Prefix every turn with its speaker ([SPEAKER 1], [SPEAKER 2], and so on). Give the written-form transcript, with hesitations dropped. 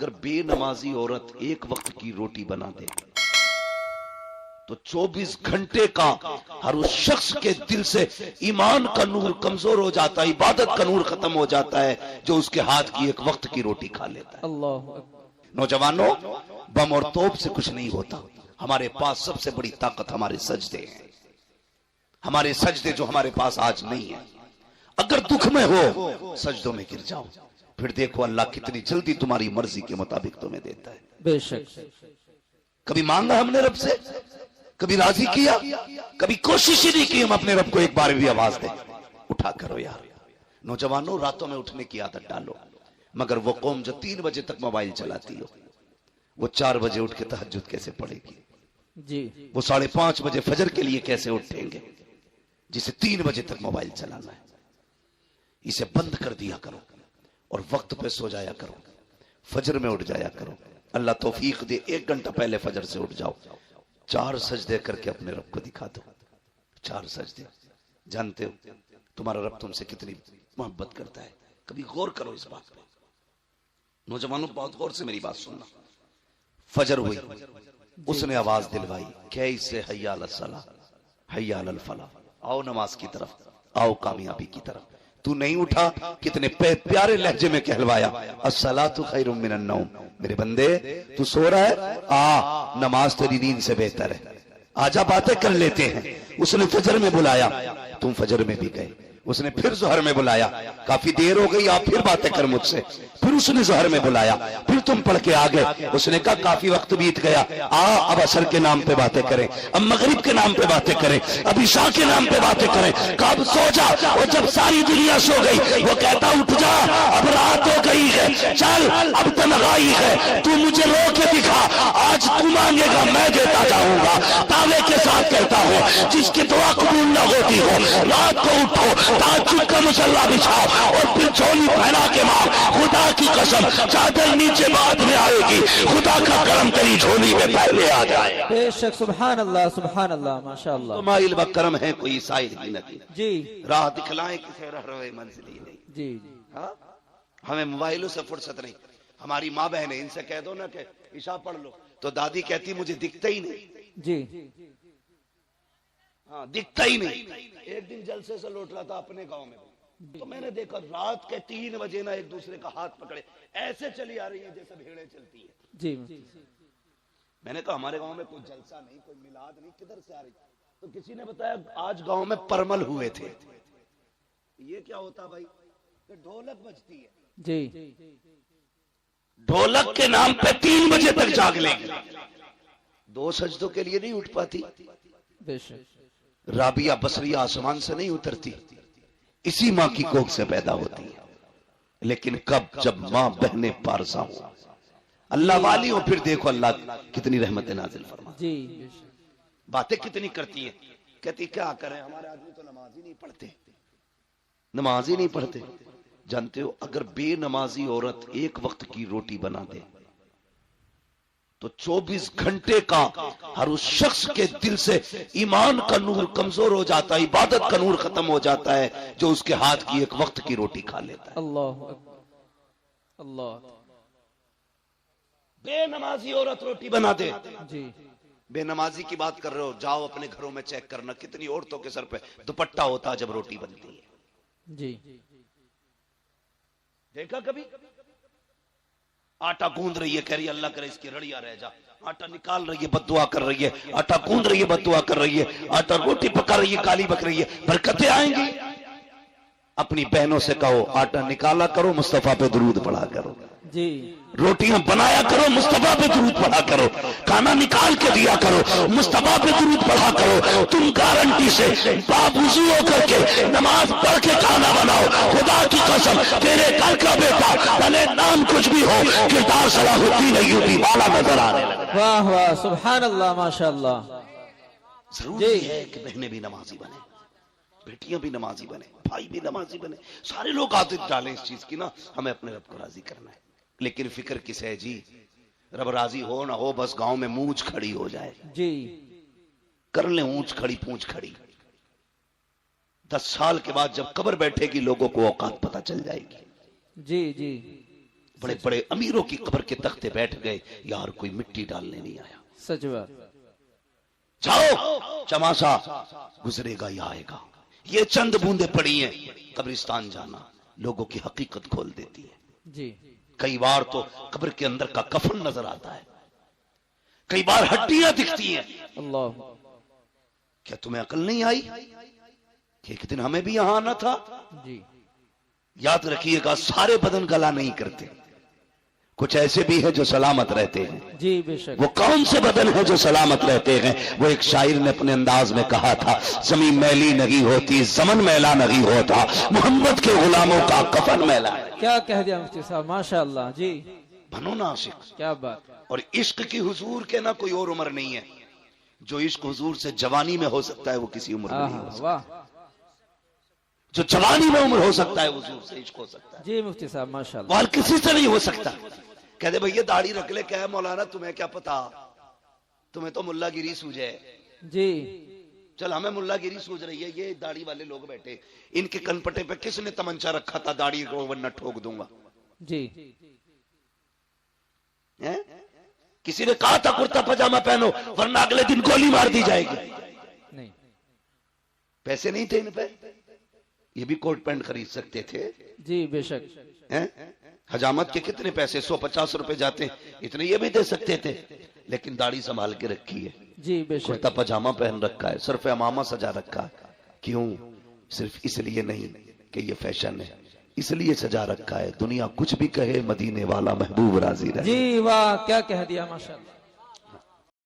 [SPEAKER 1] اگر بے نمازی عورت ایک وقت کی روٹی بنا دے تو 24 گھنٹے کا ہر اس شخص کے دل سے ایمان کا نور کمزور ہو جاتا ہے، عبادت کا نور ختم ہو جاتا ہے جو اس کے ہاتھ کی ایک وقت کی روٹی کھا لیتا ہے۔
[SPEAKER 2] اللہ
[SPEAKER 1] نوجوانوں، بم اور توپ سے کچھ نہیں ہوتا، ہمارے پاس سب سے بڑی طاقت ہمارے سجدے ہیں، ہمارے سجدے جو ہمارے پاس آج نہیں ہیں۔ اگر دکھ میں ہو سجدوں میں گر جاؤ، پھر دیکھو اللہ کتنی جلدی تمہاری مرضی کے مطابق تمہیں دیتا ہے۔
[SPEAKER 2] بے شک۔
[SPEAKER 1] کبھی مانگا ہم نے رب سے، کبھی راضی کیا، کبھی کوشش ہی نہیں کی ہم اپنے رب کو ایک بار بھی آواز دیں اٹھا کرو یار۔ نوجوانوں، راتوں میں اٹھنے کی عادت ڈالو، مگر وہ قوم جو 3 بجے تک موبائل چلاتی ہو وہ 4 بجے اٹھ کے تہجد کیسے پڑھے گی؟
[SPEAKER 2] جی
[SPEAKER 1] وہ 5:30 بجے فجر کے لیے کیسے اٹھیں گے جسے 3 بجے تک موبائل چلانا ہے؟ اسے بند کر دیا کرو اور وقت پہ سو جایا کرو، فجر میں اٹھ جایا کرو۔ اللہ توفیق دے 1 گھنٹہ پہلے فجر سے اٹھ جاؤ، 4 سجدے کر کے اپنے رب کو دکھا دو۔ 4 سجدے، جانتے ہو تمہارا رب تم سے کتنی محبت کرتا ہے؟ کبھی غور کرو اس بات پہ۔ نوجوانوں بہت غور سے میری بات سننا۔ فجر ہوئی، اس نے آواز دلوائی، کیسے حی علی الصلاۃ حی علی الفلاح، آؤ نماز کی طرف، آؤ کامیابی کی طرف۔ تو نہیں اٹھا، کتنے پیارے لہجے میں کہلوایا، الصلاۃ خیر من النوم، میرے بندے تو سو رہا ہے، نماز تیری نیند سے بہتر ہے، آجا باتیں کر لیتے ہیں۔ اس نے فجر میں بلایا، تم فجر میں بھی گئے۔ اس نے پھر ظہر میں بلایا، کافی دیر ہو گئی آپ پھر باتیں کر مجھ سے۔ پھر اس نے ظہر میں بلایا، پھر تم پڑھ کے آگے۔ اس نے کہا کافی وقت بیت گیا، اب عصر کے نام پہ باتیں کریں، اب مغرب کے نام پہ باتیں کریں، اب عشاء کے نام پہ باتیں کریں۔ کب سو جا، اور جب ساری دنیا سو گئی وہ کہتا اٹھ جا، اب رات ہو گئی ہے، چل اب تنہائی ہے، تو مجھے رو کے دکھا، آج تو مانگے گا میں دیتا جاؤں گا۔ دعوے کے ساتھ کہتا ہوں جس کی دعا قبول نہ ہوتی ہو، رات کو اٹھو، تہجد کا مصلی بچھاؤ اور پھر جھولی پہنا کے ماں، خدا کی قسم چادر نیچے بعد میں آئے گی، خدا کا کرم تیری جھولی میں پہلے آ جائے۔
[SPEAKER 2] بے شک، سبحان اللہ سبحان اللہ، ماشاءاللہ۔
[SPEAKER 1] مائل و کرم ہے کوئی سائل ہی نہیں،
[SPEAKER 2] جی
[SPEAKER 1] راہ دکھلائیں کسے رہ رہے منزل ہی نہیں۔
[SPEAKER 2] جی
[SPEAKER 1] ہاں، ہمیں موبائلوں سے فرصت نہیں۔ ہماری ماں بہنیں، ان سے کہہ دو نا کہ عشاء پڑھ لو، تو دادی کہتی مجھے دکھتا ہی نہیں،
[SPEAKER 2] جی
[SPEAKER 1] ہاں دکھتا ہی نہیں۔ ایک دن جلسے سے لوٹ رہا تھا اپنے گاؤں میں، تو میں نے دیکھا رات کے 3 بجے نا ایک دوسرے کا ہاتھ پکڑے ایسے چلی آ رہی ہیں جیسے بھیڑیں چلتی ہیں۔
[SPEAKER 2] جی
[SPEAKER 1] میں نے کہا ہمارے گاؤں میں کوئی جلسہ نہیں، کوئی میلاد نہیں، کدھر سے آ رہی؟ تو کسی نے بتایا آج گاؤں میں پرمل ہوئے تھے۔ یہ کیا ہوتا بھائی؟ کہ ڈھولک بجتی ہے،
[SPEAKER 2] جی
[SPEAKER 1] ڈھولک کے نام پہ 3 بجے تک جاگ لیں گے، 2 سجدوں کے لیے نہیں اٹھ پاتی۔
[SPEAKER 2] بے شک،
[SPEAKER 1] رابعہ بصریہ آسمان سے نہیں اترتی، اسی ماں کی کوکھ سے پیدا ہوتی ہے۔ لیکن کب؟ جب ماں بہنیں پارسا ہو، اللہ والی ہو، پھر دیکھو اللہ کتنی رحمت نازل فرما،
[SPEAKER 2] جی بے شک،
[SPEAKER 1] باتیں کتنی کرتی ہیں۔ کہتی کیا کریں، ہمارے آدمی تو نماز ہی نہیں پڑھتے، نماز ہی نہیں پڑھتے۔ جانتے ہو اگر بے نمازی عورت ایک وقت کی روٹی بنا دے تو 24 گھنٹے کا ہر اس شخص کے دل سے ایمان کا نور کمزور ہو جاتا ہے، عبادت کا نور ختم ہو جاتا ہے جو اس کے ہاتھ کی ایک وقت کی روٹی کھا لیتا ہے۔
[SPEAKER 2] اللہ اکبر، اللہ،
[SPEAKER 1] بے نمازی عورت روٹی بنا دے،
[SPEAKER 2] جی
[SPEAKER 1] بے نمازی کی بات کر رہے ہو، جاؤ اپنے گھروں میں چیک کرنا کتنی عورتوں کے سر پہ دوپٹہ ہوتا جب روٹی بنتی ہے۔
[SPEAKER 2] جی
[SPEAKER 1] دیکھا کبھی؟ آٹا گوندھ رہی ہے، کہہ رہی ہے اللہ کرے اس کی رڑیاں رہ جا، آٹا نکال رہی ہے بد دعا کر رہی ہے، آٹا گوندھ رہی ہے بد دعا کر رہی ہے، آٹا روٹی پکا رہی ہے گالی بک رہی ہے، برکتیں آئیں گی۔ اپنی بہنوں سے کہو آٹا نکالا کرو، مصطفیٰ پہ درود پڑھا کرو،
[SPEAKER 2] جی
[SPEAKER 1] روٹیاں بنایا کرو، مصطفیٰ پہ درود پڑھا کرو، کھانا نکال کے دیا کرو، مصطفیٰ پہ درود پڑھا کرو۔ تم گارنٹی سے باوضو ہو کر کے نماز پڑھ کے کھانا بناؤ، خدا کی قسم تیرے گھر کا بیٹا بھلے نام کچھ بھی ہو، کردار صلاح الدین ایوبی والا نظر آنے لگا۔
[SPEAKER 2] واہ واہ، سبحان اللہ، ماشاءاللہ۔
[SPEAKER 1] ضروری ہے کہ بہنیں بھی نمازی بنیں، بیٹیاں بھی نمازی بنیں، بھائی بھی نمازی بنیں، سارے لوگ عادت ڈالیں اس چیز کی نا، ہمیں اپنے رب کو راضی کرنا ہے۔ لیکن فکر کس ہے جی؟ رب راضی ہو نہ ہو، بس گاؤں میں مونچھ کھڑی ہو جائے،
[SPEAKER 2] جی
[SPEAKER 1] کر لیں اونچ کھڑی پونچھ کھڑی۔ 10 سال کے بعد جب قبر بیٹھے گی لوگوں کو اوقات پتہ چل جائے گی۔
[SPEAKER 2] جی جی
[SPEAKER 1] بڑے بڑے امیروں کی قبر کے تختے بیٹھ گئے، یار کوئی مٹی ڈالنے نہیں آیا۔
[SPEAKER 2] سچ بات۔
[SPEAKER 1] جاؤ چماشا گزرے گا یا آئے گا، یہ چند بوندیں پڑی ہیں، قبرستان جانا لوگوں کی حقیقت کھول دیتی ہے۔
[SPEAKER 2] جی
[SPEAKER 1] کئی بار تو قبر کے اندر کا کفن نظر آتا ہے، کئی بار ہڈیاں دکھتی ہیں۔
[SPEAKER 2] اللہ۔
[SPEAKER 1] کیا تمہیں عقل نہیں آئی کہ ایک دن ہمیں بھی یہاں آنا تھا؟
[SPEAKER 2] جی
[SPEAKER 1] یاد رکھیے گا، سارے بدن گلا نہیں کرتے، کچھ ایسے بھی ہیں جو سلامت رہتے ہیں۔
[SPEAKER 2] جی بے شک۔
[SPEAKER 1] وہ کون سے بدن ہیں جو سلامت رہتے ہیں؟ وہ ایک شاعر نے اپنے انداز میں کہا تھا، زمین میلی نہیں ہوتی، زمن میلا نہیں ہوتا، محمد کے غلاموں کا کفن میلا ہے۔
[SPEAKER 2] کیا کہہ دیا مفتی صاحب، ماشاءاللہ۔ جی
[SPEAKER 1] بنو نا عاشق۔
[SPEAKER 2] کیا بات۔
[SPEAKER 1] اور عشق کی حضور کے نہ کوئی اور عمر نہیں ہے، جو عشق حضور سے جوانی میں ہو سکتا ہے وہ کسی عمر میں نہیں ہو سکتا،
[SPEAKER 2] واہ۔
[SPEAKER 1] جو جوانی میں عمر ہو سکتا ہے حضور سے عشق ہو سکتا ہے،
[SPEAKER 2] جی مفتی صاحب ماشاءاللہ۔
[SPEAKER 1] وہ کسی سے نہیں ہو سکتا۔ کہتے بھئی یہ داڑھی رکھ لے، کہے مولانا تمہیں کیا پتا، تمہیں تو ملا گیری سوجھے۔
[SPEAKER 2] جی
[SPEAKER 1] چل ہمیں ملا گیری سوچ رہی ہے، یہ داڑھی والے لوگ بیٹھے، ان کے کن پٹے پہ کس نے تمنچا رکھا تھا داڑھی کو ورنہ ٹھوک دوں گا؟
[SPEAKER 2] جی
[SPEAKER 1] ہیں؟ کسی نے کہا تھا کرتا پجامہ پہنو ورنہ اگلے دن گولی مار دی جائے گی؟
[SPEAKER 2] نہیں۔
[SPEAKER 1] پیسے نہیں تھے ان پہ، یہ بھی کوٹ پینٹ خرید سکتے تھے۔
[SPEAKER 2] جی بے شک۔
[SPEAKER 1] ہیں؟ حجامت کے کتنے پیسے، 150 روپے جاتے ہیں، اتنے یہ بھی دے سکتے تھے، لیکن داڑھی سنبھال کے رکھی ہے،
[SPEAKER 2] جی بے شک۔
[SPEAKER 1] کرتا پجامہ پہن رکھا ہے، صرف امامہ سجا رکھا ہے۔ کیوں؟ صرف اس لیے نہیں کہ یہ فیشن ہے، اس لیے سجا رکھا ہے دنیا کچھ بھی کہے، مدینے والا محبوب راضی رہے۔
[SPEAKER 2] جی واہ، کیا کہہ دیا ماشاءاللہ۔